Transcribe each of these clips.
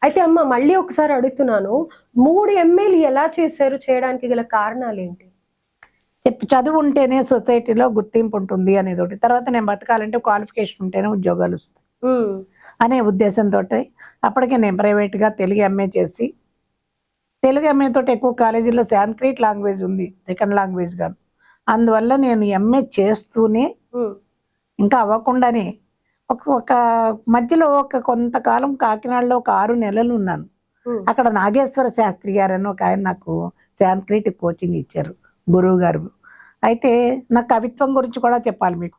అయితే అమ్మ మళ్ళీ ఒకసారి అడుగుతున్నాను. 3 ఎంఏలు ఎలా చేశారు? చేయడానికి గల కారణాలేంటి? చదువు ఉంటేనే సొసైటీలో గుర్తింపు ఉంటుంది అనేది ఒకటి. తర్వాత నేను బతకాలంటే క్వాలిఫికేషన్ ఉంటేనే ఉద్యోగాలు వస్తాయి హ్మ్. అనే ఉద్దేశంతో అప్పటికే నేను ప్రైవేట్గా తెలుగు ఎంఏ చేసి, తెలుగు ఎంఏ తోటి ఎక్కువ కాలేజీల్లో సాంస్క్రిట్ లాంగ్వేజ్ ఉంది సెకండ్ లాంగ్వేజ్ గాను. అందువల్ల నేను ఎంఏ చేస్తూనే ఇంకా అవ్వకుండానే ఒక మధ్యలో కొంతకాలం కాకినాడలో ఒక 6 నెలలు ఉన్నాను. అక్కడ నాగేశ్వర శాస్త్రి గారని ఒక ఆయన నాకు సాంస్క్రిట్ కోచింగ్ ఇచ్చారు, గురువు గారు. అయితే నాకు కవిత్వం గురించి కూడా చెప్పాలి మీకు.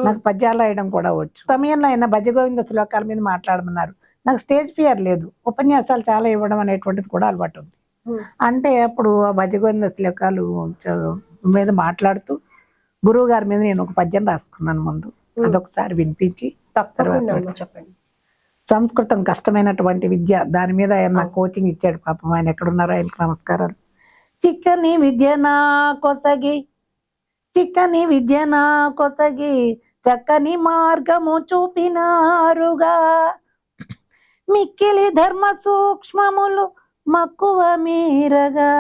నాకు పద్యాలు రాయడం కూడా వచ్చు. సమయంలో ఆయన భజగోవింద శ్లోకాల మీద మాట్లాడమన్నారు. నాకు స్టేజ్ ఫియర్ లేదు, ఉపన్యాసాలు చాలా ఇవ్వడం అనేటువంటిది కూడా అలవాటు ఉంది. అంటే అప్పుడు ఆ భజగోవింద శ్లోకాలు మీద మాట్లాడుతూ గురువు గారి మీద నేను ఒక పద్యం రాసుకున్నాను ముందు. అదొకసారి వినిపించి చెప్పండి. సంస్కృతం కష్టమైనటువంటి విద్య, దాని మీద ఆయన నాకు కోచింగ్ ఇచ్చాడు. పాపం ఆయన ఎక్కడున్నారో ఆయనకు నమస్కారాలు. చిక్కని విద్య నా కొసగి, చిక్కని విద్య నా కొసగి, చక్కని మార్గము చూపినారుగా, మిక్కిలి ధర్మ సూక్ష్మములు మక్కువ మీరగా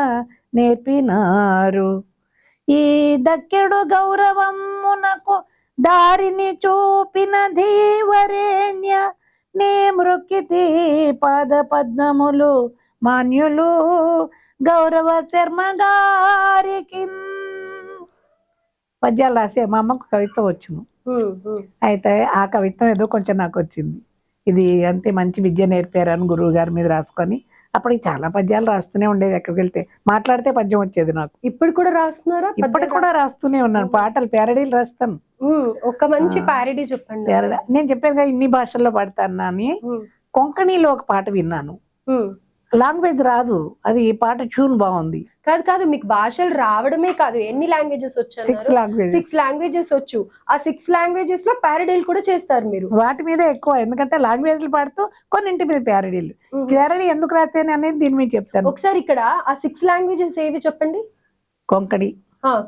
నేర్పినారు. ఈ దక్కెడు గౌరవమునకు దారిని చూపిన ధీవరేణ్య, నే మృక్కితి పాద పద్మములు మాన్యులు గౌరవ శర్మ గారికి. పద్యాలు రాసే మా అమ్మకు కవిత్వం వచ్చును. అయితే ఆ కవిత్వం ఏదో కొంచెం నాకు వచ్చింది. ఇది అంటే మంచి విద్య నేర్పారని గురువు గారి మీద రాసుకొని అప్పటికి చాలా పద్యాలు రాస్తూనే ఉండేది. ఎక్కడికి వెళ్తే మాట్లాడితే పద్యం వచ్చేది నాకు. ఇప్పుడు కూడా రాస్తున్నారా? ఇప్పటికి కూడా రాస్తూనే ఉన్నాను. పాటలు ప్యారడీలు రాస్తాను. ఒక మంచి ప్యారడీ చెప్పండి. నేను చెప్పాను కదా ఇన్ని భాషల్లో పాడతాను అని. కొంకణిలో ఒక పాట విన్నాను. లాంగ్వేజ్ రాదు, అది పాట ట్యూన్ బాగుంది. కాదు మీకు భాషలు రావడమే కాదు, ఎన్ని లాంగ్వేజెస్ వచ్చాయి? 6 లాంగ్వేజెస్ వచ్చు. ఆ 6 లాంగ్వేజెస్ లో ప్యారడీలు కూడా చేస్తారు మీరు. వాటి మీద ఎక్కువ, ఎందుకంటే లాంగ్వేజ్లు పాడుతూ కొన్నింటి మీద ప్యారడీలు. ప్యారడీ ఎందుకు రాస్తేనే అనేది దీని మీద చెప్తాను. ఒకసారి ఇక్కడ ఆ 6 లాంగ్వేజెస్ ఏవి చెప్పండి. కొంకణి.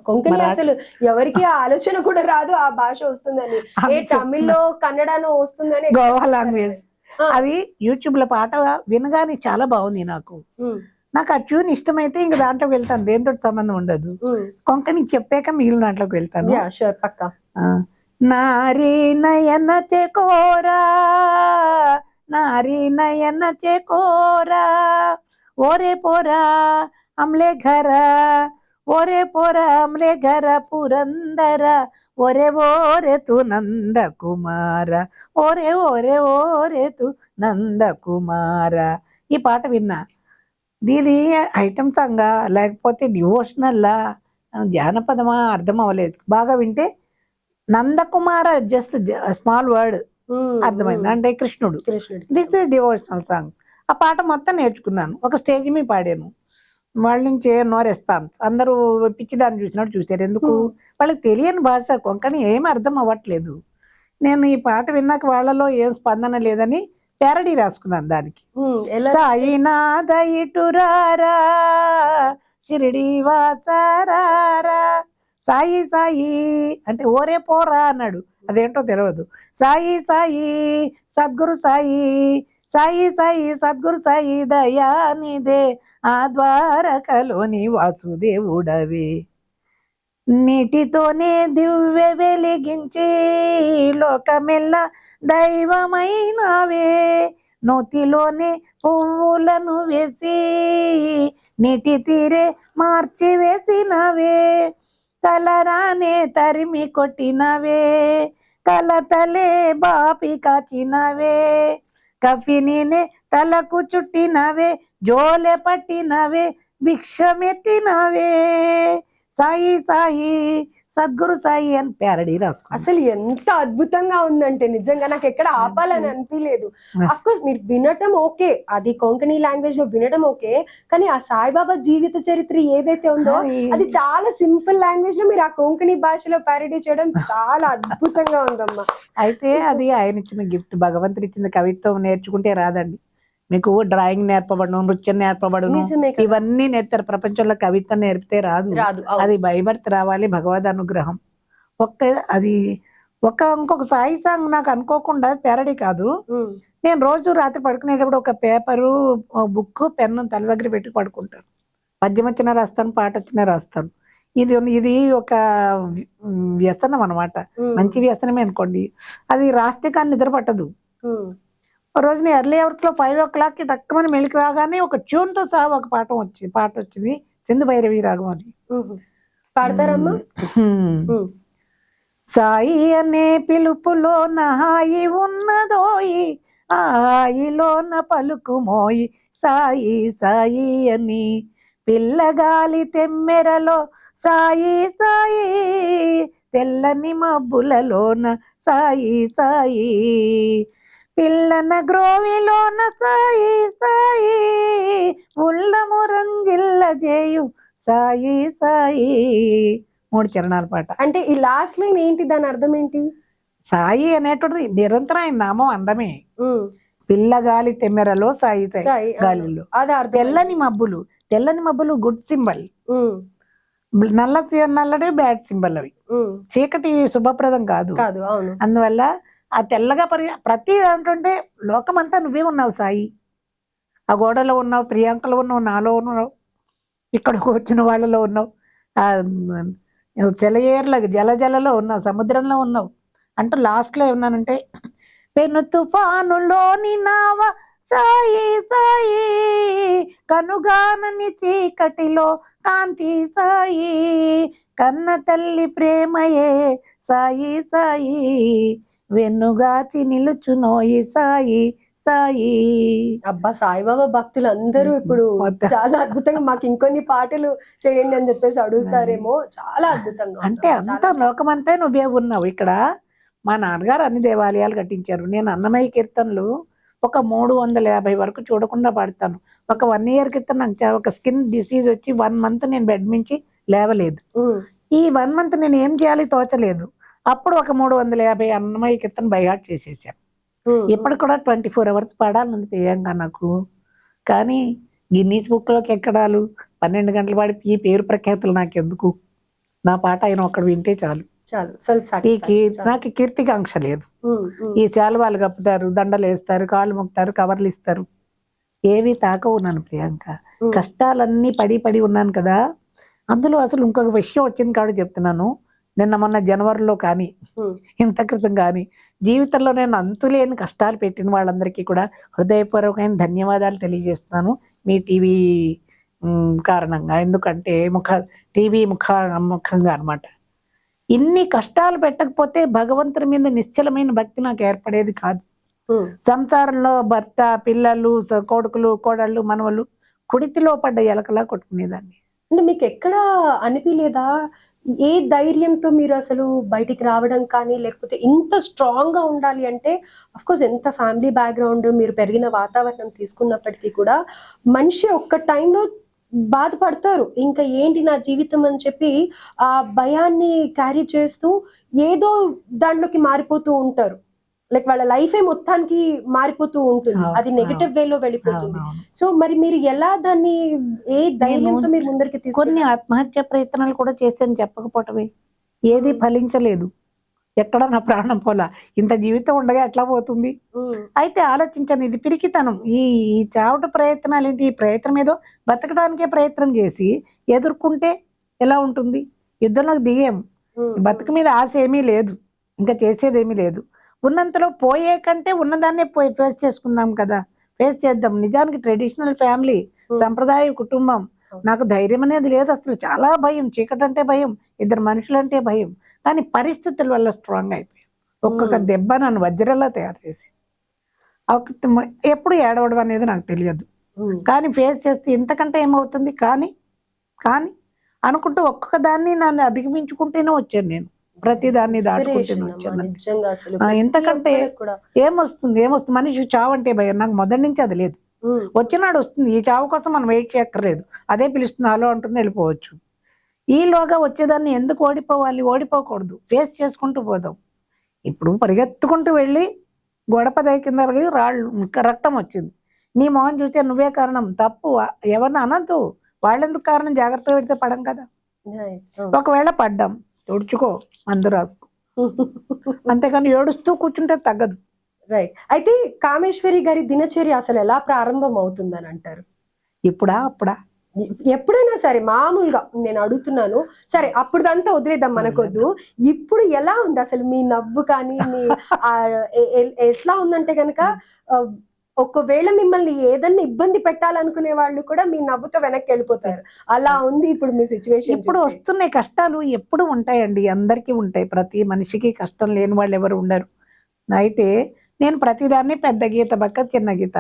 కొంకణి అసలు ఎవరికి ఆలోచన కూడా రాదు ఆ భాష వస్తుందని. ఏ తమిళ్లో కన్నడలో వస్తుందని. గోవా లాంగ్వేజ్ అది యూట్యూబ్ లో పాట వినగానే చాలా బాగుంది నాకు. నాకు ఆ ట్యూన్ ఇష్టమైతే ఇంక దాంట్లోకి వెళ్తాను, దేంతో సంబంధం ఉండదు. కొంకణి చెప్పాక మిగిలిన దాంట్లోకి వెళ్తాను. నారీ నయన చెకోరా, నారీ నయన చెకోరా, ఓరే పోరా అమ్లే ఘర, ఓరే పోరా అమ్లే ఘర పురందర, ఒరే ఓరే తు నంద కుమార, ఓరే ఓరే ఓరే తు నంద కుమార. ఈ పాట విన్నా. దీని ఐటమ్ సాంగా లేకపోతే డివోషనల్లా జానపదమా అర్థం అవ్వలేదు. బాగా వింటే నందకుమార జస్ట్ స్మాల్ వర్డ్ అర్థమైంది, అంటే కృష్ణుడు. This is devotional song. ఆ పాట మొత్తం నేర్చుకున్నాను. ఒక స్టేజ్ మీద పాడాను. వాళ్ళ నుంచి నో రెస్పాన్స్. అందరూ పిచ్చిదాన్ని చూసినట్టు చూసారు. ఎందుకు? వాళ్ళకి తెలియని భాష కొంకణి, ఏమి అర్థం అవ్వట్లేదు. నేను ఈ పాట విన్నాక వాళ్ళలో ఏం స్పందన లేదని ప్యారడీ రాసుకున్నాను దానికి. సాయినాథ ఇటురారా షిరిడి వాసారారా, సాయి సాయి అంటే ఓరే పోరా అన్నాడు, అదేంటో తెలియదు. సాయి సాయి సద్గురు సాయి, సాయి సాయి సద్గురు సాయి దయానిదే, ఆ ద్వారకలోని వాసుదేవుడవే, నీటితోనే దివ్య వెలిగించి లోకమెల్ల దైవమైనవే, నోతిలోనే పువ్వులను వేసి నీటి తీరే మార్చి వేసినవే, కలరానే తరిమి కొట్టినవే, కలతలే బాపి కాచినవే, కఫినినే తలకు చుట్టినవే, జోలె పట్టినవే, భిక్షమెత్తినవే, సాయి సాయి సద్గురు సాయి అని ప్యారడీ రాసుకో. అసలు ఎంత అద్భుతంగా ఉందంటే నిజంగా నాకు ఎక్కడ ఆపాలని అనిపించలేదు. అఫ్ కోర్స్ మీరు వినటం ఓకే, అది కొంకణి లాంగ్వేజ్ లో వినడం ఓకే, కానీ ఆ సాయిబాబా జీవిత చరిత్ర ఏదైతే ఉందో అది చాలా సింపుల్ లాంగ్వేజ్ లో మీరు ఆ కొంకణి భాషలో ప్యారడీ చేయడం చాలా అద్భుతంగా ఉందమ్మా. అయితే అది ఆయన ఇచ్చిన గిఫ్ట్, భగవంతుడు ఇచ్చిన కవిత్వం నేర్చుకుంటే రాదండి. మీకు డ్రాయింగ్ నేర్పబడును, నృత్యం నేర్పబడును, ఇవన్నీ నేర్పుతారు. ప్రపంచంలో కవిత్వం నేర్పితే రాదు, అది బై బర్త్ రావాలి, భగవద్ అనుగ్రహం. అది ఇంకొక సాయి సాంగ్ నాకు అనుకోకుండా ప్యారడీ కాదు. నేను రోజు రాత్రి పడుకునేటప్పుడు ఒక పేపరు, బుక్, పెన్ను తల దగ్గర పెట్టి పడుకుంటాను. పద్యం వచ్చినా రాస్తాను, పాట వచ్చినా రాస్తాను. ఇది ఒక వ్యసనం అనమాట. మంచి వ్యసనమే అనుకోండి. అది రాస్తే కానీ నిద్ర పట్టదు. రోజున ఎర్లీ అవర్స్ లో 5 o'clock టక్కుమని మెలికి రాగానే ఒక ట్యూన్ తో సహా ఒక పాట వచ్చింది. సింధు భైరవి రాగం అది. పాడతారమ్మా? సాయి అనే పిలుపులోన హాయి ఉన్నదోయి, ఆ హాయిలోన పలుకుమోయి సాయి సాయి అని. పిల్లగాలి తెమ్మెరలో సాయి సాయి, తెల్లని మబ్బులలోన సాయి సాయి, పిల్లన గ్రోవిలోన సాయి సాయి, ఉల్లము రంగిల్ల చేయు సాయి సాయి. 3 చరణాల పాట. అంటే ఈ లాస్ట్ లైన్ ఏంటి, దాని అర్థం ఏంటి? సాయి అనేటువంటిది నిరంతరం ఆయన నామం అందమే. పిల్లగాలి తెమ్మెరలో సాయి సాయి గాలిలో. తెల్లని మబ్బులు గుడ్ సింబల్, నల్లటి బ్యాడ్ సింబల్. అవి చీకటి శుభప్రదం కాదు. అందువల్ల ఆ తెల్లగా ప్రతి దాంట్లో లోకమంతా నువ్వే ఉన్నావు సాయి. ఆ గోడలో ఉన్నావు, ప్రియాంకలో ఉన్నావు, నాలో ఉన్నావు, ఇక్కడికి వచ్చిన వాళ్ళలో ఉన్నావు, సెలయేర్లకు జలలో ఉన్నావు, సముద్రంలో ఉన్నావు అంటూ లాస్ట్ లో ఏమన్నానంటే, పెను తుఫానులోని నావ సాయి సాయి, కనుగానని చీకటిలో కాంతి సాయి, కన్న తల్లి ప్రేమయే సాయి సాయి, వెన్నుగాచి నిలుచునోయి సాయి సాయి. అబ్బా, సాయిబాబా భక్తులు అందరూ ఇప్పుడు చాలా అద్భుతంగా మాకు ఇంకొన్ని పాటలు చేయండి అని చెప్పేసి అడుగుతారేమో. చాలా అద్భుతంగా అంటే అంత లోకమంతా నువ్వే ఉన్నావు. ఇక్కడ మా నాన్నగారు అన్ని దేవాలయాలు కట్టించారు. నేను అన్నమయ్య కీర్తనలు ఒక 350 వరకు చూడకుండా పాడతాను. ఒక 1 year క్రితం నాకు ఒక స్కిన్ డిసీజ్ వచ్చి 1 month నేను బెడ్ నుంచి లేవలేదు. ఈ 1 month నేను ఏం చేయాలి తోచలేదు. అప్పుడు ఒక 350 అన్నమయ్య కీర్తన బైహార్ట్ చేసేసాను. ఇప్పటికి కూడా 24 hours పాడాలని ప్రియాంక నాకు. కానీ గిన్నీస్ బుక్ లోకి ఎక్కడాలు, 12 గంటలు పాడి ఈ పేరు ప్రఖ్యాతులు నాకెందుకు? నా పాట ఆయన ఒక్కడు వింటే చాలు. నాకు కీర్తికాంక్ష లేదు. ఈ శాలువాలు కప్పుతారు, దండలు వేస్తారు, కాళ్ళు మొక్కుతారు, కవర్లు ఇస్తారు, ఏవి తాకవు నన్ను ప్రియాంక. కష్టాలన్నీ పడి ఉన్నాను కదా. అందులో అసలు ఇంకొక విషయం వచ్చింది కాబట్టి చెప్తున్నాను. నిన్న మొన్న జనవరిలో కానీ ఇంత క్రితం కానీ జీవితంలో నేను అంతులేని కష్టాలు పెట్టిన వాళ్ళందరికీ కూడా హృదయపూర్వకమైన ధన్యవాదాలు తెలియజేస్తున్నాను మీ టీవీ కారణంగా. ఎందుకంటే టీవీ ముఖంగా అనమాట. ఇన్ని కష్టాలు పెట్టకపోతే భగవంతుని మీద నిశ్చలమైన భక్తి నాకు ఏర్పడేది కాదు. సంసారంలో భర్త, పిల్లలు, కొడుకులు, కోడళ్ళు, మనవలు కుడితిలో పడ్డ ఎలకలా కొట్టుకునేదాన్ని. అంటే మీకు ఎక్కడ అనిపించలేదా, ఏ ధైర్యంతో మీరు అసలు బయటికి రావడం కానీ, లేకపోతే ఇంత స్ట్రాంగ్ గా ఉండాలి అంటే? అఫ్ కోర్స్ ఎంత ఫ్యామిలీ బ్యాక్గ్రౌండ్, మీరు పెరిగిన వాతావరణం తీసుకున్నప్పటికీ కూడా మనిషి ఒక్క టైంలో బాధపడతారు. ఇంకా ఏంటి నా జీవితం అని చెప్పి ఆ భయాన్ని క్యారీ చేస్తూ ఏదో దాంట్లోకి మారిపోతూ ఉంటారు. లైక్ వాళ్ళ లైఫే మొత్తానికి మారిపోతూ ఉంటుంది, అది నెగటివ్ వేలో వెళ్ళిపోతుంది. సో మరి మీరు ఎలా దాన్ని, ఏ ధైర్యంతో మీరు ముందరికి తీసుకు? కొన్ని ఆత్మహత్య ప్రయత్నాలు కూడా చేశాను, చెప్పకపోవటమే. ఏది ఫలించలేదు. ఎక్కడ నా ప్రాణం పోలా. ఇంత జీవితం ఉండగా ఎట్లా పోతుంది? అయితే ఆలోచించాను, ఇది పిరికితనం. ఈ చావట ప్రయత్నాలు ఏంటి? ఈ ప్రయత్నం ఏదో బతకడానికే ప్రయత్నం చేసి ఎదుర్కొంటే ఎలా ఉంటుంది? యుద్ధంలోకి దిగాం, బతుకు మీద ఆశ ఏమీ లేదు, ఇంకా చేసేది ఏమీ లేదు. ఉన్నంతలో పోయే కంటే ఉన్నదాన్నే ఫేస్ చేసుకుందాం కదా, ఫేస్ చేద్దాం. నిజానికి ట్రెడిషనల్ ఫ్యామిలీ, సంప్రదాయ కుటుంబం. నాకు ధైర్యం అనేది లేదు అసలు. చాలా భయం, చీకటి అంటే భయం, 2 మనుషులంటే భయం. కానీ పరిస్థితుల వల్ల స్ట్రాంగ్ అయిపోయాం. ఒక్కొక్క దెబ్బ నన్ను వజ్రలా తయారు చేసి, ఎప్పుడు ఏడవడం అనేది నాకు తెలియదు. కానీ ఫేస్ చేస్తే ఇంతకంటే ఏమవుతుంది? కానీ అనుకుంటూ ఒక్కొక్క దాన్ని నన్ను అధిగమించుకుంటూనే వచ్చాను నేను. ప్రతిదాన్ని దాటుకుంటూనే వచ్చాను. ఇంతకంటే ఏమొస్తుంది? మనిషికి చావు అంటే భయం. నాకు మొదటి నుంచి అది లేదు. వచ్చినాడు వస్తుంది. ఈ చావు కోసం మనం వెయిట్ చేయక్కర్లేదు, అదే పిలుస్తుంది, హలో అంటుంది, వెళ్ళిపోవచ్చు. ఈలోగా వచ్చేదాన్ని ఎందుకు ఓడిపోవాలి? ఓడిపోకూడదు, ఫేస్ చేసుకుంటూ పోదాం. ఇప్పుడు పరిగెత్తుకుంటూ వెళ్ళి గొడప కింద పడి రక్తం వచ్చింది, నీ మొహం చూస్తే నువ్వే కారణం, తప్పు. ఎవరిని అనద్దు, వాళ్ళెందుకు కారణం? జాగ్రత్తగా పెడితే పడం కదా. ఒకవేళ పడ్డాం, తుడుచుకో, మందు రాసుకో, అంతేకాని ఏడుస్తూ కూర్చుంటే తగ్గదు. రైట్. అయితే కామేశ్వరి గారి దినచర్య అసలు ఎలా ప్రారంభం అవుతుందని అంటారు? ఇప్పుడా అప్పుడా? ఎప్పుడైనా సరే మామూలుగా నేను అడుగుతున్నాను. సరే అప్పుడుదంతా వదిలేద్దాం మనకొద్దు. ఇప్పుడు ఎలా ఉంది అసలు మీ నవ్వు కానీ మీ ఎట్లా ఉందంటే గనక ఒకవేళ మిమ్మల్ని ఏదన్నా ఇబ్బంది పెట్టాలనుకునే వాళ్ళు కూడా మీ నవ్వుతో వెనక్కి వెళ్ళిపోతారు. అలా ఉంది ఇప్పుడు మీ సిచ్యువేషన్. ఇప్పుడు వస్తున్నాయి కష్టాలు, ఎప్పుడు ఉంటాయండి, అందరికీ ఉంటాయి. ప్రతి మనిషికి కష్టం లేని వాళ్ళు ఎవరు ఉండరు. అయితే నేను ప్రతిదాన్ని పెద్ద గీత పక్క చిన్న గీత.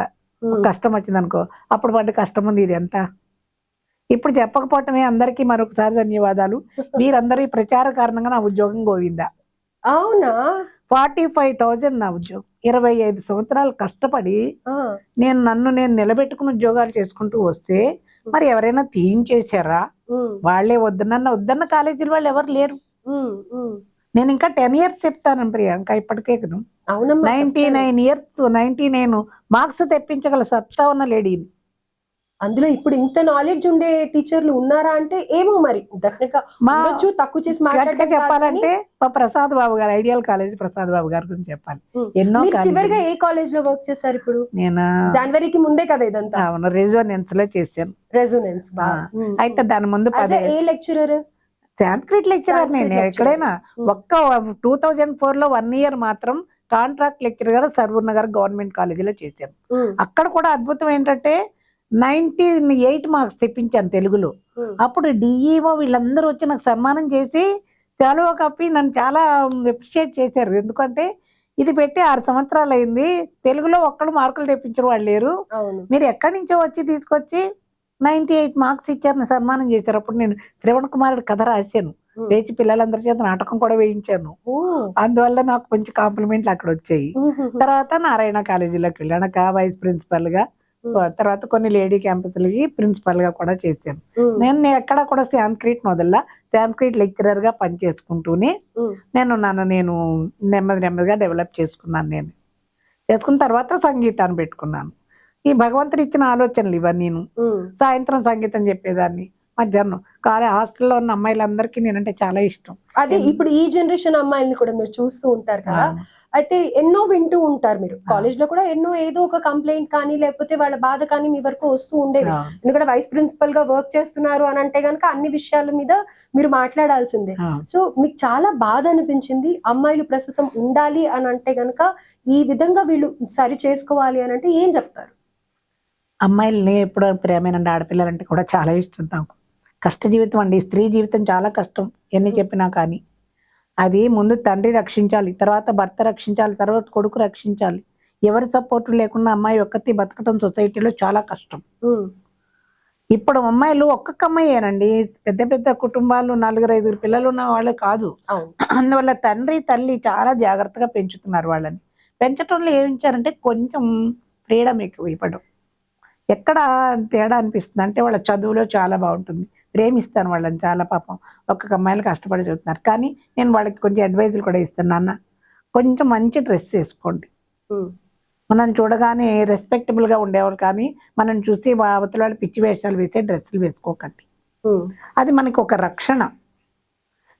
కష్టం వచ్చింది అనుకో, అప్పుడు పడ్డ కష్టం ఉంది ఇది ఎంత. ఇప్పుడు చెప్పకపోవటమే. అందరికీ మరొకసారి ధన్యవాదాలు. మీరందరూ ఈ ప్రచార కారణంగా నా ఉద్యోగం గోవిందా. అవునా? 45,000 నా ఉద్యోగం. 25 సంవత్సరాలు కష్టపడి నన్ను నేను నిలబెట్టుకుని ఉద్యోగాలు చేసుకుంటూ వస్తే మరి ఎవరైనా తీయించేశారా? వాళ్ళే వద్దన్న కాలేజీల వాళ్ళు ఎవరు లేరు. నేను ఇంకా 10 years చెప్తాను ప్రియాంక, ఇప్పటికే 99 మార్క్స్ తెప్పించగల సత్తా ఉన్న లేడీని. అందులో ఇప్పుడు ఇంత నాలెడ్జ్ ఉండే టీచర్లు ఉన్నారా అంటే ఏమో, మరి డెఫినెట్ గా ఉండొచ్చు. తక్కువ చేసి మాట్లాడటం చెప్పాలంటే మా ప్రసాద్ బాబు గారు, ఐడియల్ కాలేజ్ ప్రసాద్ బాబు గారి గురించి చెప్పాలి. ఎన్నో. చివరిగా ఏ కాలేజ్ లో వర్క్ చేశారు? ఇప్పుడు నేను జనవరికి ముందే కదా ఇదంతా. అవును, రెజోనెన్స్ లో చేశాను. రెజోనెన్స్. అయితే దాని ముందు ఏ లెక్చరర్? Sanskrit lecturer. నేను ఎక్కడైనా ఒక్క 2004 లో 1 year మాత్రం కాంట్రాక్ట్ లెక్చరర్ గా సర్వూర్ నగర్ గవర్నమెంట్ కాలేజీలో చేశాను. అక్కడ కూడా అద్భుతం ఏంటంటే 98 మార్క్స్ తెప్పించాను తెలుగులో. అప్పుడు డిఈఓ వీళ్ళందరూ వచ్చి నాకు సన్మానం చేసి సెలవు కప్పి నన్ను చాలా అప్రిషియేట్ చేశారు. ఎందుకంటే ఇది పెట్టి 6 సంవత్సరాలు అయింది, తెలుగులో ఒక్కడు మార్కులు తెప్పించిన వాళ్ళు లేరు, మీరు ఎక్కడి నుంచో వచ్చి తీసుకొచ్చి 98 మార్క్స్ ఇచ్చారు, సన్మానం చేశారు. అప్పుడు నేను శ్రవణ్ కుమారుడు కథ రాశాను, వేచి పిల్లలందరి చేత నాటకం కూడా వేయించాను. అందువల్ల నాకు కొంచెం కాంప్లిమెంట్లు అక్కడ వచ్చాయి. తర్వాత నారాయణ కాలేజీలోకి వెళ్ళాను వైస్ ప్రిన్సిపల్ గా. తర్వాత కొన్ని లేడీ క్యాంపస్లకి ప్రిన్సిపల్ గా కూడా చేశాను. నేను ఎక్కడ కూడా సాంస్క్రిట్ మొదల్లో సాంస్క్రిట్ లెక్చరర్ గా పనిచేసుకుంటూనే నేను నెమ్మదిగా డెవలప్ చేసుకున్నాను. నేను చేసుకున్న తర్వాత సంగీతాన్ని పెట్టుకున్నాను. ఈ భగవంతుడు ఇచ్చిన ఆలోచనలు ఇవన్నీ. సాయంత్రం సంగీతం చెప్పేదాన్ని, మధ్యాహ్నం హాస్టల్లో ఉన్న అమ్మాయిలందరికీ నేనంటే చాలా ఇష్టం. అదే ఇప్పుడు ఈ జనరేషన్ అమ్మాయిల్ని కూడా మీరు చూస్తూ ఉంటారు కదా, అయితే ఎన్నో వింటూ ఉంటారు మీరు. కాలేజ్ లో కూడా ఎన్నో ఏదో ఒక కంప్లైంట్ కానీ లేకపోతే వాళ్ళ బాధ కానీ మీ వరకు వస్తూ ఉండేది. ఎందుకంటే వైస్ ప్రిన్సిపల్ గా వర్క్ చేస్తున్నారు అని అంటే గనక అన్ని విషయాల మీద మీరు మాట్లాడాల్సిందే. సో మీకు చాలా బాధ అనిపించింది. అమ్మాయిలు ప్రస్తుతం ఉండాలి అని అంటే గనక ఈ విధంగా వీళ్ళు సరి చేసుకోవాలి అని అంటే ఏం చెప్తారు? అమ్మాయిల్ని ఎప్పుడు ప్రేమేనండి, ఆడపిల్లలంటే కూడా చాలా ఇష్టం నాకు. కష్ట జీవితం అండి, స్త్రీ జీవితం చాలా కష్టం ఎన్ని చెప్పినా కానీ. అది ముందు తండ్రి రక్షించాలి, తర్వాత భర్త రక్షించాలి, తర్వాత కొడుకు రక్షించాలి. ఎవరి సపోర్ట్ లేకుండా అమ్మాయి ఒక్కతి బతకటం సొసైటీలో చాలా కష్టం. ఇప్పుడు అమ్మాయిలు ఒక్కొక్క అమ్మాయేనండి, పెద్ద పెద్ద కుటుంబాలు 4-5 పిల్లలు ఉన్న వాళ్ళు కాదు. అందువల్ల తండ్రి తల్లి చాలా జాగ్రత్తగా పెంచుతున్నారు వాళ్ళని. పెంచటంలో ఏమించారంటే కొంచెం ఫ్రీడమ్ ఎక్కువ ఇవ్వడం. ఎక్కడ తేడా అనిపిస్తుంది అంటే వాళ్ళ చదువులో చాలా బాగుంటుంది, ప్రేమిస్తాను వాళ్ళని చాలా. పాపం ఒక్కొక్క అమ్మాయిలు కష్టపడి చదువుతున్నారు. కానీ నేను వాళ్ళకి కొంచెం అడ్వైజులు కూడా ఇస్తాను. నాన్న కొంచెం మంచి డ్రెస్ వేసుకోండి, మనం చూడగానే రెస్పెక్టబుల్ గా ఉండేవాళ్ళు, కానీ మనం చూసి అవతల వాళ్ళు పిచ్చి వేషాలు వేసే డ్రెస్సులు వేసుకోకండి. అది మనకి ఒక రక్షణ.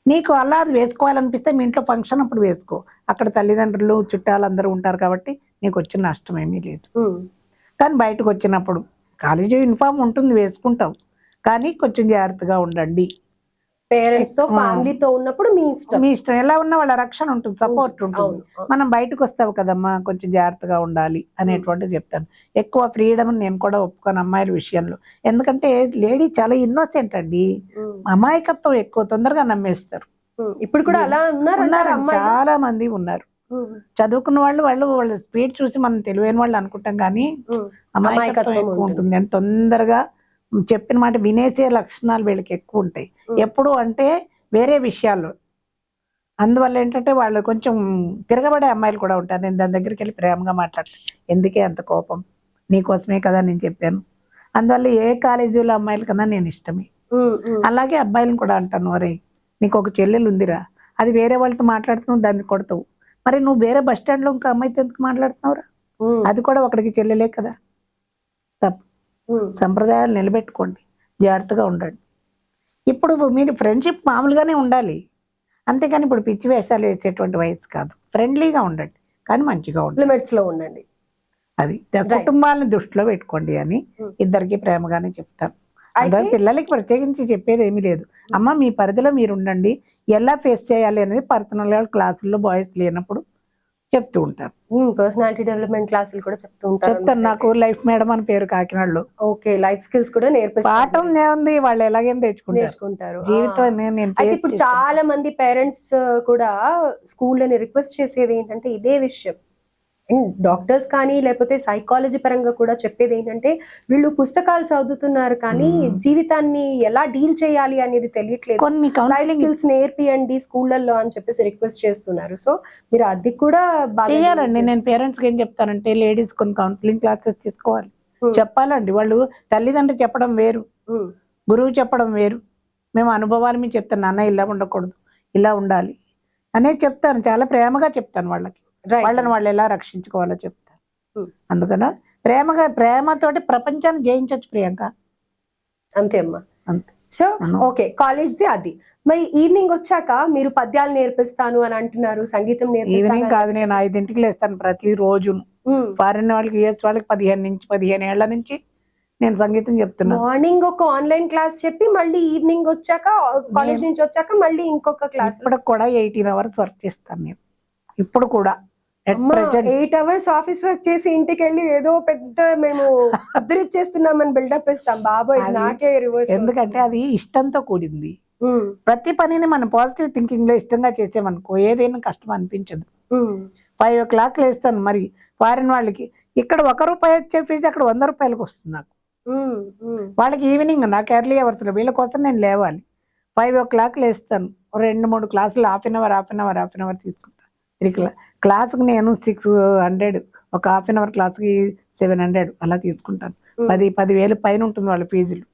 నీకు అలా అది వేసుకోవాలనిపిస్తే మీ ఇంట్లో ఫంక్షన్ అప్పుడు వేసుకో, అక్కడ తల్లిదండ్రులు చుట్టాలు అందరూ ఉంటారు కాబట్టి నీకు వచ్చిన నష్టం ఏమీ లేదు. కానీ బయటకు వచ్చినప్పుడు కాలేజీ యూనిఫామ్ ఉంటుంది, వేసుకుంటాం, కానీ కొంచెం జాగ్రత్తగా ఉండండి. పేరెంట్స్ తో ఫ్యామిలీతో ఉన్నప్పుడు మీ ఇష్టం ఎలా ఉన్నా వాళ్ళ రక్షణ ఉంటుంది, సపోర్ట్ ఉంటుంది. మనం బయటకు వస్తావు కదమ్మా, కొంచెం జాగ్రత్తగా ఉండాలి అనేటువంటిది చెప్తాను. ఎక్కువ ఫ్రీడమ్ నేను కూడా ఒప్పుకోను అమ్మాయిల విషయంలో. ఎందుకంటే లేడీ చాలా ఇన్నోసెంట్ అండి, అమాయకత్వం ఎక్కువ, తొందరగా నమ్మేస్తారు. ఇప్పుడు కూడా అలా ఉన్నారు, చాలా మంది ఉన్నారు. చదువుకున్న వాళ్ళ స్పీడ్ చూసి మనం తెలివైన వాళ్ళు అనుకుంటాం, కానీ అమాయకత్వం ఎక్కువ ఉంటుంది. అంటే తొందరగా చెప్పిన మాట వినేసే లక్షణాలు వీళ్ళకి ఎక్కువ ఉంటాయి. ఎప్పుడు అంటే వేరే విషయాల్లో. అందువల్ల ఏంటంటే వాళ్ళు కొంచెం తిరగబడే అమ్మాయిలు కూడా ఉంటారు. నేను దాని దగ్గరికి వెళ్ళి ప్రేమగా మాట్లాడతాను, ఎందుకే అంత కోపం, నీకోసమే కదా నేను చెప్పాను. అందువల్ల ఏ కాలేజీలో అమ్మాయిల కన్నా నేను ఇష్టమే. అలాగే అబ్బాయిలను కూడా అంటాను, అరే నీకు ఒక చెల్లెలు ఉందిరా, అది వేరే వాళ్ళతో మాట్లాడుతున్నావు, దాన్ని కొడతావు, మరి నువ్వు వేరే బస్ స్టాండ్ లో ఇంకా అమ్మాయితో ఎందుకు మాట్లాడుతున్నావురా, అది కూడా ఒకడికి చెల్లెలే కదా. తప్పు. సంప్రదాయాలు నిలబెట్టుకోండి, జాగ్రత్తగా ఉండండి. ఇప్పుడు మీరు ఫ్రెండ్షిప్ మామూలుగానే ఉండాలి, అంతేకాని ఇప్పుడు పిచ్చి వేషాలు వేసేటువంటి వయసు కాదు. ఫ్రెండ్లీగా ఉండండి కానీ మంచిగా ఉండండి. లిమిట్స్ లో ఉండండి. అది కుటుంబాలను దృష్టిలో పెట్టుకోండి అని ఇద్దరికి ప్రేమగానే చెప్తాను. అయితే అందరూ పిల్లలకి ప్రత్యేకించి చెప్పేది ఏమీ లేదు. అమ్మ మీ పరిధిలో మీరు ఉండండి, ఎలా ఫేస్ చేయాలి అనేది పర్సనల్ గా క్లాసుల్లో బాయ్స్ లేనప్పుడు చెప్తూ ఉంటారు. పర్సనాలిటీ డెవలప్మెంట్ క్లాసులు కూడా చెప్తాను. నాకు లైఫ్ మేడం అని పేరు కాకినాడలో. ఓకే, లైఫ్ స్కిల్స్ కూడా నేర్పిస్తారు. పాఠం ఏముంది, వాళ్ళు ఎలాగైనా నేర్చుకుంటారు జీవితం. అయితే ఇప్పుడు చాలా మంది పేరెంట్స్ కూడా స్కూళ్ళని రిక్వెస్ట్ చేసేది ఏంటంటే ఇదే విషయం. అండ్ డాక్టర్స్ కానీ లేకపోతే సైకాలజీ పరంగా కూడా చెప్పేది ఏంటంటే వీళ్ళు పుస్తకాలు చదువుతున్నారు కానీ జీవితాన్ని ఎలా డీల్ చేయాలి అనేది తెలియట్లేదు, లైఫ్ స్కిల్స్ నేర్పియండి స్కూళ్ళల్లో అని చెప్పేసి రిక్వెస్ట్ చేస్తున్నారు. సో మీరు అది కూడా చేయాలండి. నేను పేరెంట్స్ కి ఏం చెప్తానంటే లేడీస్ కొన్ని కౌన్సిలింగ్ క్లాసెస్ తీసుకోవాలి, చెప్పాలండి. వాళ్ళు తల్లిదండ్రులు చెప్పడం వేరు, గురువు చెప్పడం వేరు. మేము అనుభవాలు మేము చెప్తాను, నాన్న ఇలా ఉండకూడదు ఇలా ఉండాలి అనేది చెప్తాను. చాలా ప్రేమగా చెప్తాను వాళ్ళకి, వాళ్ళని వాళ్ళు ఎలా రక్షించుకోవాలో చెప్తారు. అందుకని ప్రేమతోటి ప్రపంచాన్ని జయించవచ్చు ప్రియాంక. అంతే అమ్మా, అంతే. సో ఓకే, కాలేజ్ ది అది. మరి ఈవినింగ్ వచ్చాక మీరు పద్యాలు నేర్పిస్తాను అని అంటున్నారు, సంగీతం నేర్పిస్తాను. ఈవినింగ్ కాదు, నేను 5ంటికి లేస్తాను ప్రతి రోజు. ఫారిన్ వాళ్ళకి యూఎస్ వాళ్ళకి 15 ఏళ్ల నుంచి నేను సంగీతం చెప్తున్నాను. మార్నింగ్ ఒక ఆన్లైన్ క్లాస్ చెప్పి మళ్ళీ ఈవినింగ్ వచ్చాక కాలేజ్ నుంచి వచ్చాక మళ్ళీ ఇంకొక క్లాస్. ఇప్పుడు కూడా 18 hours వర్క్ చేస్తాను నేను. ఇప్పుడు కూడా 8 hours ఆఫీస్ వర్క్ చేసి ఇంటికి వెళ్ళి ఏదో పెద్ద మేము ఇచ్చేస్తున్నామని బిల్డప్ ఇస్తాం బాబాయ్, నాకే రివర్స్. ఎందుకంటే అది ఇష్టంతో కూడింది. ప్రతి పనిని మనం పాజిటివ్ థింకింగ్ లో ఇష్టంగా చేసామనుకో ఏదైనా కష్టం అనిపించదు. 5 o'clock లేస్తాను. మరి ఫారిన్ వాళ్ళకి ఇక్కడ ₹1 వచ్చే ఫీజు అక్కడ ₹100 వస్తుంది నాకు. వాళ్ళకి ఈవినింగ్, నాకు ఎర్లీ అవర్స్, వీళ్ళ కోసం నేను లేవాలి. 5 o'clock లేస్తాను. 2-3 క్లాసులు హాఫ్ అన్ అవర్ తీసుకుంటాను. క్లాస్కి నేను 600, ఒక హాఫ్ అన్ అవర్ క్లాస్కి 700 అలా తీసుకుంటాను. 10,000 పైన ఉంటుంది వాళ్ళ ఫీజులు.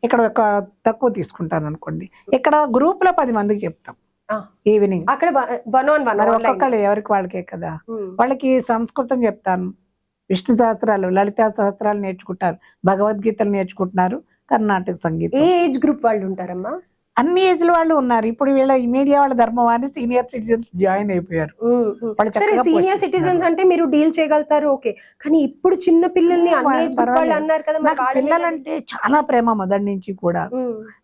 ఇక్కడ ఒక తక్కువ తీసుకుంటాను అనుకోండి. ఇక్కడ గ్రూప్ లో 10 మందికి చెప్తాం ఈవినింగ్. అక్కడ ఒక్కొక్కళ్ళు ఎవరికి వాళ్ళకే కదా. వాళ్ళకి సంస్కృతం చెప్తాను, విష్ణు సహస్రాలు, లలితా సహస్రాలు నేర్చుకుంటారు, భగవద్గీతలు నేర్చుకుంటున్నారు, కర్ణాటక సంగీతం. ఏ ఏజ్ గ్రూప్ వాళ్ళు ఉంటారమ్మా? అన్ని ఏజ్ల వాళ్ళు ఉన్నారు. ఇప్పుడు వీళ్ళ మీడియా వాళ్ళ ధర్మం అని సీనియర్ సిటిజన్స్ జాయిన్ అయిపోయారు. సీనియర్ సిటిజన్స్ అంటే మీరు డీల్ చేయగలుగుతారు, ఓకే. కానీ ఇప్పుడు చిన్న పిల్లల్ని అన్నారు కదా, పిల్లలంటే చాలా ప్రేమ మొదటి నుంచి కూడా.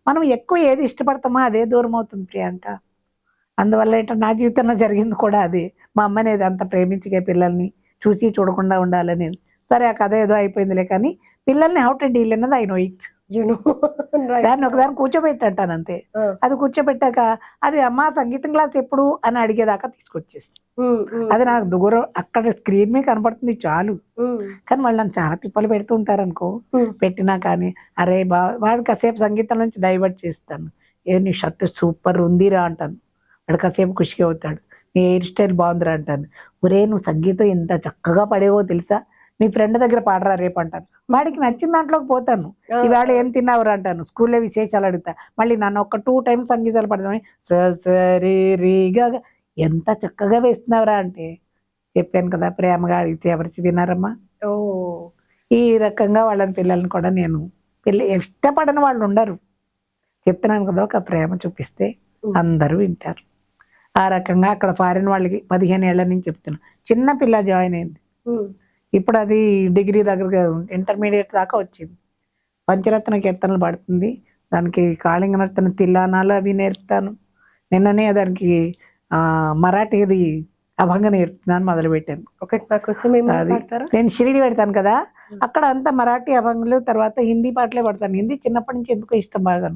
మనం ఎక్కువ ఏది ఇష్టపడతామో అదే దూరం అవుతుంది ప్రియాంక. అందువల్ల ఏంటంటే నా జీవితంలో జరిగింది కూడా అదే. మా అమ్మ అనేది అంత ప్రేమించగా పిల్లల్ని చూసి చూడకుండా ఉండాలని. సరే ఆ కథ ఏదో అయిపోయిందిలే, కానీ పిల్లల్ని హౌ టు డీల్ అన్నది ఐ నో ఇట్. దాన్ని ఒకదాన్ని కూర్చోబెట్టంటాను అంతే. అది కూర్చోబెట్టాక అది అమ్మ సంగీతం క్లాస్ ఎప్పుడు అని అడిగేదాకా తీసుకొచ్చేస్తాను. అది నాకు దూరం అక్కడ స్క్రీన్ మీద కనపడుతుంది చాలు. కానీ వాళ్ళు నన్ను చాలా తిప్పలు పెడుతూ ఉంటారు అనుకో. పెట్టినా కానీ అరే వాడు కాసేపు సంగీతం నుంచి డైవర్ట్ చేస్తాను. నీ షర్ట్ సూపర్ ఉందిరా అంటాను, వాడు కాసేపు ఖుషిగా అవుతాడు. నీ హెయిర్ స్టైల్ బాగుందిరా అంటాను. ఒరే నువ్వు సంగీతం ఎంత చక్కగా పడేవో తెలుసా, నీ ఫ్రెండ్ దగ్గర పాడరా రేపు అంటాను. వాడికి నచ్చిన దాంట్లోకి పోతాను. ఇవాళ ఏం తిన్నావురా అంటాను, స్కూల్లో విశేషాలు అడుగుతా. మళ్ళీ నన్ను ఒక 2 times సంగీతాలు పడదామని సరిగా ఎంత చక్కగా వేస్తున్నావురా అంటే చెప్పాను కదా, ప్రేమగా అడిగితే ఎవరికి వినారమ్మా. ఈ రకంగా వాళ్ళని పిల్లల్ని కూడా నేను ఇష్టపడని వాళ్ళు ఉండరు. చెప్తున్నాను కదా, ఒక ప్రేమ చూపిస్తే అందరూ వింటారు. ఆ రకంగా అక్కడ ఫారిన్ వాళ్ళకి 15 ఏళ్ల నుంచి చెప్తున్నాను. చిన్న పిల్ల జాయిన్ అయింది, ఇప్పుడు అది డిగ్రీ దగ్గర ఇంటర్మీడియట్ దాకా వచ్చింది. పంచరత్న కీర్తనలు పడుతుంది. దానికి కాళింగ నర్తన తిల్లానాలు అవి నేర్పుతాను. నిన్ననే దానికి మరాఠీది అభంగ నేర్పుతున్నాను మొదలుపెట్టాను. నేను షిరిడి పెడతాను కదా, అక్కడ అంతా మరాఠీ అభంగులు, తర్వాత హిందీ పాటలే పడతాను. హిందీ చిన్నప్పటి నుంచి ఎందుకో ఇష్టం బాగా.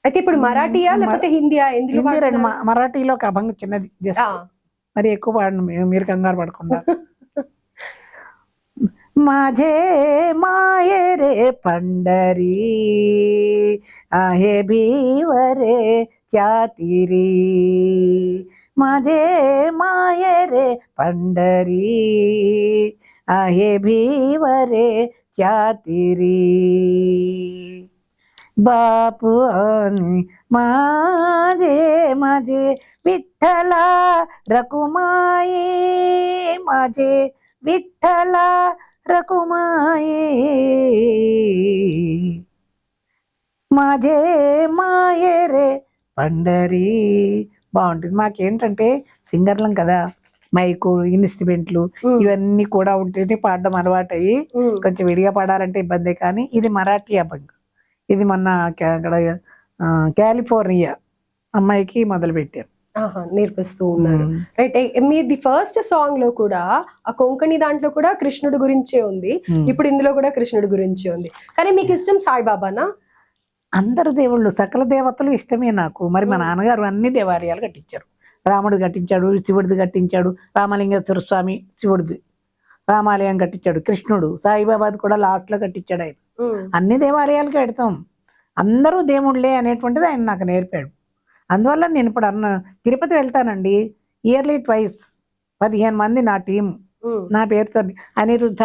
అయితే ఇప్పుడు మరాఠీయా లేకపోతే హిందీయా? హిందీ 2, మరాఠీలో ఒక అభంగం చిన్నది, మరి ఎక్కువ పాడను, మీరు కంగారు పడకుండా. माझे माये रे पंढरी आहे भीवरे चातिरी, माझे माये रे पंढरी आहे भीवरे चातिरी, बापू आणि माझे माझे विठ्ठला रकुमाई, माझे विठ्ठला रकुमाई, माझे माये रे పండరి బాగుంటుంది. మాకేంటంటే సింగర్లం కదా, మైకు, ఇన్స్ట్రుమెంట్లు ఇవన్నీ కూడా ఉంటేనే పాడడం అలవాటు అయ్యి కొంచెం విడిగా పాడాలంటే ఇబ్బంది. కానీ ఇది మరాఠీ అభంగ్. ఇది మొన్న అక్కడ కాలిఫోర్నియా అమ్మాయికి మొదలు పెట్టారు. నేర్పిస్తూ ఉన్నారు. రైట్. మీది ఫస్ట్ సాంగ్ లో కూడా ఆ కొంకణి దాంట్లో కూడా కృష్ణుడి గురించే ఉంది, ఇప్పుడు ఇందులో కూడా కృష్ణుడి గురించే ఉంది. కానీ మీకు ఇష్టం సాయిబాబానా? అందరు దేవుళ్ళు, సకల దేవతలు ఇష్టమే నాకు. మరి మా నాన్నగారు అన్ని దేవాలయాలు కట్టించారు. రాముడు కట్టించాడు, శివుడిది కట్టించాడు, రామలింగేశ్వర స్వామి శివుడిది రామాలయం కట్టించాడు, కృష్ణుడు సాయిబాబాది కూడా లాస్ట్ లో కట్టించాడు ఆయన. అన్ని దేవాలయాలకు పెడతాం, అందరూ దేవుళ్ళే అనేటువంటిది ఆయన నాకు నేర్పాడు. అందువల్ల నేను ఇప్పుడు తిరుపతి వెళ్తానండి ఇయర్లీ ట్వైస్. 15 మంది నా టీం, నా పేరుతో అనిరుద్ధ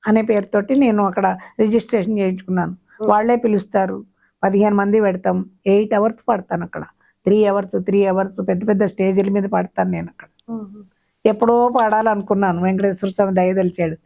అనే పేరుతోటి నేను అక్కడ రిజిస్ట్రేషన్ చేయించుకున్నాను. వాళ్ళే పిలుస్తారు, 15 మంది పెడతాం. 8 hours పడతాను అక్కడ, 3 hours పెద్ద పెద్ద స్టేజీల మీద పడతాను నేను అక్కడ. ఎప్పుడో పాడాలనుకున్నాను, వెంకటేశ్వర స్వామి దయ తెలిచాడు.